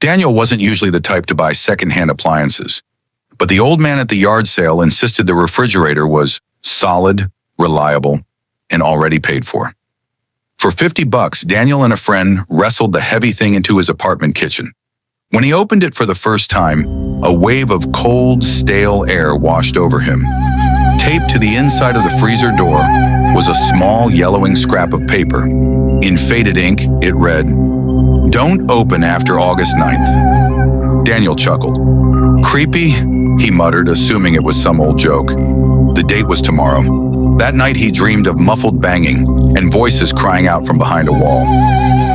Daniel wasn't usually the type to buy secondhand appliances, but the old man at the yard sale insisted the refrigerator was solid, reliable, and already paid for. For $50, Daniel and a friend wrestled the heavy thing into his apartment kitchen. When he opened it for the first time, a wave of cold, stale air washed over him. Taped to the inside of the freezer door was a small yellowing scrap of paper. In faded ink, it read, "Don't open after August 9th. Daniel chuckled. "Creepy," he muttered, assuming it was some old joke. The date was tomorrow. That night he dreamed of muffled banging and voices crying out from behind a wall.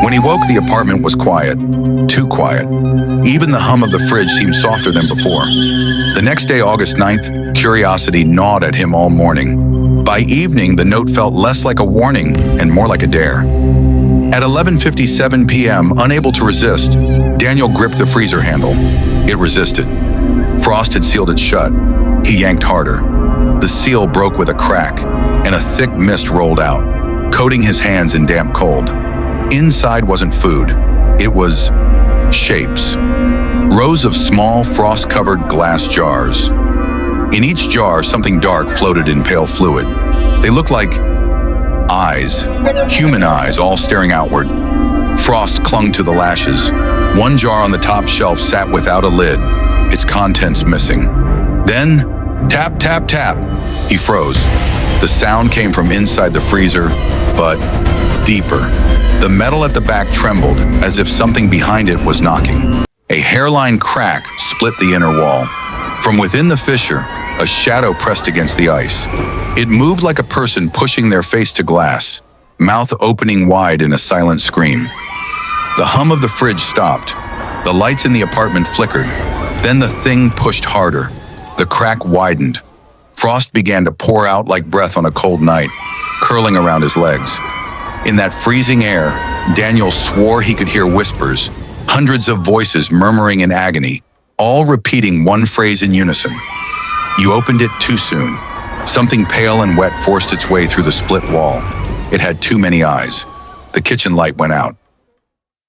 When he woke, the apartment was quiet. Too quiet. Even the hum of the fridge seemed softer than before. The next day, August 9th, curiosity gnawed at him all morning. By evening, the note felt less like a warning and more like a dare. At 11:57 p.m., unable to resist, Daniel gripped the freezer handle. It resisted. Frost had sealed it shut. He yanked harder. The seal broke with a crack, and a thick mist rolled out, coating his hands in damp cold. Inside wasn't food. It was shapes. Rows of small, frost-covered glass jars. In each jar, something dark floated in pale fluid. They looked like eyes, human eyes, all staring outward. Frost clung to the lashes. One jar on the top shelf sat without a lid, its contents missing. Then, tap, tap, tap, he froze. The sound came from inside the freezer, but deeper. The metal at the back trembled, as if something behind it was knocking. A hairline crack split the inner wall. From within the fissure, a shadow pressed against the ice. It moved like a person pushing their face to glass, mouth opening wide in a silent scream. The hum of the fridge stopped. The lights in the apartment flickered. Then the thing pushed harder. The crack widened. Frost began to pour out like breath on a cold night, curling around his legs. In that freezing air, Daniel swore he could hear whispers, hundreds of voices murmuring in agony, all repeating one phrase in unison. "You opened it too soon." Something pale and wet forced its way through the split wall. It had too many eyes. The kitchen light went out.